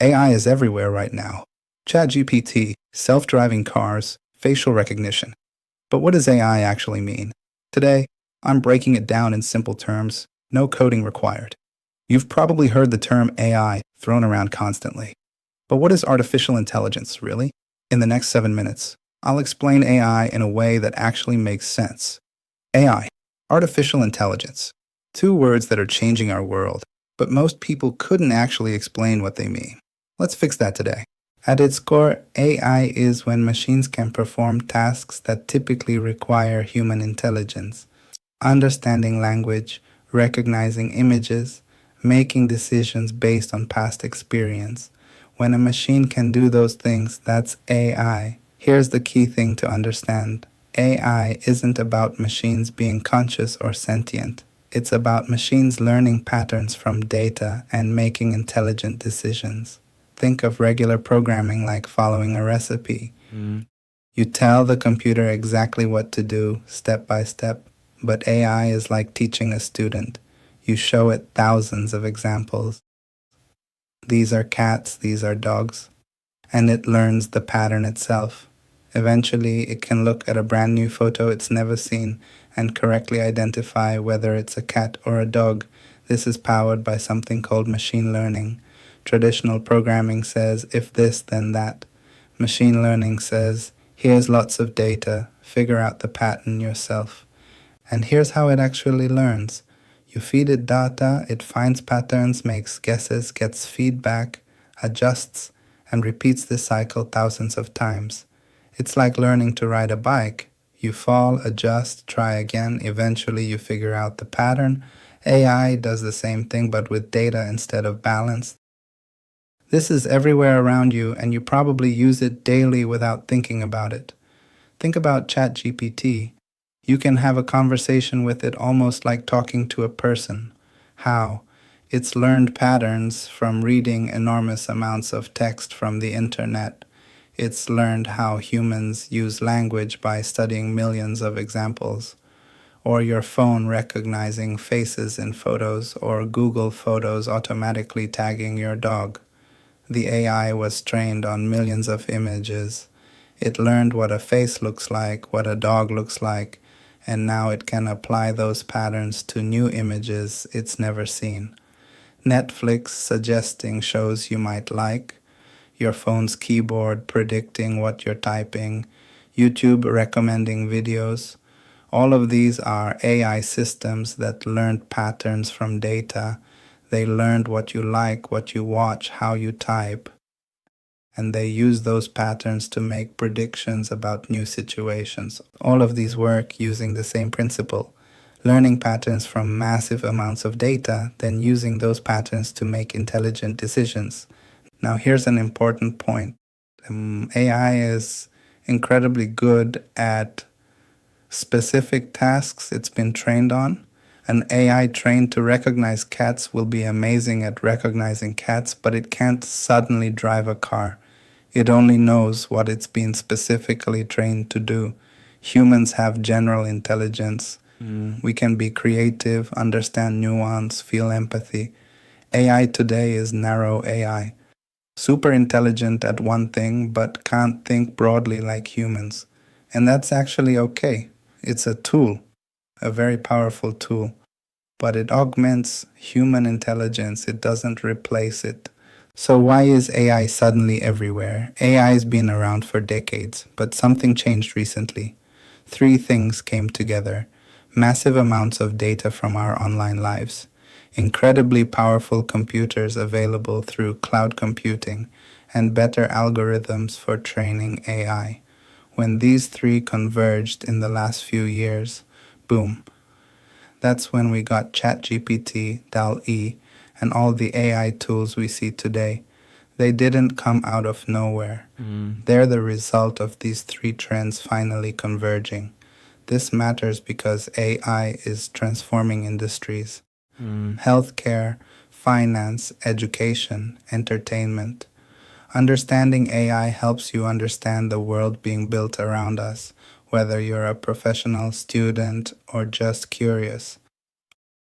AI is everywhere right now. ChatGPT, self-driving cars, facial recognition. But what does AI actually mean? Today, I'm breaking it down in simple terms, no coding required. You've probably heard the term AI thrown around constantly. But what is artificial intelligence, really? In the next 7 minutes, I'll explain AI in a way that actually makes sense. AI, artificial intelligence, two words that are changing our world, but most people couldn't actually explain what they mean. Let's fix that today. At its core, AI is when machines can perform tasks that typically require human intelligence. Understanding language, recognizing images, making decisions based on past experience. When a machine can do those things, that's AI. Here's the key thing to understand. AI isn't about machines being conscious or sentient. It's about machines learning patterns from data and making intelligent decisions. Think of regular programming like following a recipe. You tell the computer exactly what to do, step by step, but AI is like teaching a student. You show it thousands of examples. These are cats, these are dogs, and it learns the pattern itself. Eventually, it can look at a brand new photo it's never seen and correctly identify whether it's a cat or a dog. This is powered by something called machine learning. Traditional programming says, if this, then that. Machine learning says, here's lots of data, figure out the pattern yourself. And here's how it actually learns. You feed it data, it finds patterns, makes guesses, gets feedback, adjusts, and repeats this cycle thousands of times. It's like learning to ride a bike. You fall, adjust, try again, eventually you figure out the pattern. AI does the same thing but with data instead of balance. This is everywhere around you and you probably use it daily without thinking about it. Think about ChatGPT. You can have a conversation with it almost like talking to a person. How? It's learned patterns from reading enormous amounts of text from the internet. It's learned how humans use language by studying millions of examples. Or your phone recognizing faces in photos, or Google Photos automatically tagging your dog. The AI was trained on millions of images. It learned what a face looks like, what a dog looks like, and now it can apply those patterns to new images it's never seen. Netflix suggesting shows you might like, your phone's keyboard predicting what you're typing, YouTube recommending videos. All of these are AI systems that learned patterns from data. They learned what you like, what you watch, how you type, and they use those patterns to make predictions about new situations. All of these work using the same principle, learning patterns from massive amounts of data, then using those patterns to make intelligent decisions. Now, here's an important point. AI is incredibly good at specific tasks it's been trained on. An AI trained to recognize cats will be amazing at recognizing cats, but it can't suddenly drive a car. It only knows what it's been specifically trained to do. Humans have general intelligence. We can be creative, understand nuance, feel empathy. AI today is narrow AI. Super intelligent at one thing, but can't think broadly like humans. And that's actually okay. It's a tool, a very powerful tool. But it augments human intelligence. It doesn't replace it. So why is AI suddenly everywhere? AI has been around for decades, but something changed recently. Three things came together. Massive amounts of data from our online lives, incredibly powerful computers available through cloud computing, and better algorithms for training AI. When these three converged in the last few years, boom. That's when we got ChatGPT, DAL-E, and all the AI tools we see today. They didn't come out of nowhere. They're the result of these three trends finally converging. This matters because AI is transforming industries. Healthcare, finance, education, entertainment. Understanding AI helps you understand the world being built around us, whether you're a professional, student, or just curious.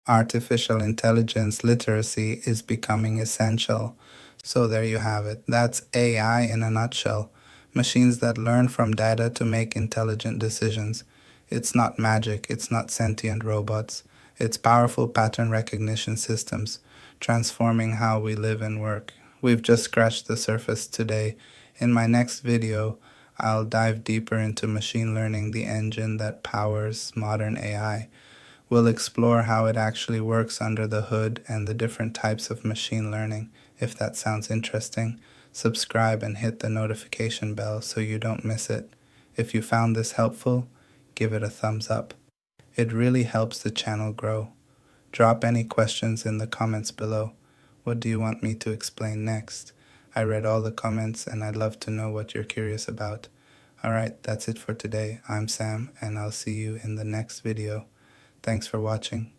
Artificial intelligence literacy is becoming essential. So there you have it. That's AI in a nutshell. Machines that learn from data to make intelligent decisions. It's not magic, it's not sentient robots. It's powerful pattern recognition systems, transforming how we live and work. We've just scratched the surface today. In my next video, I'll dive deeper into machine learning, the engine that powers modern AI. We'll explore how it actually works under the hood and the different types of machine learning. If that sounds interesting, subscribe and hit the notification bell so you don't miss it. If you found this helpful, give it a thumbs up. It really helps the channel grow. Drop any questions in the comments below. What do you want me to explain next? I read all the comments and I'd love to know what you're curious about. Alright, that's it for today. I'm Sam and I'll see you in the next video. Thanks for watching.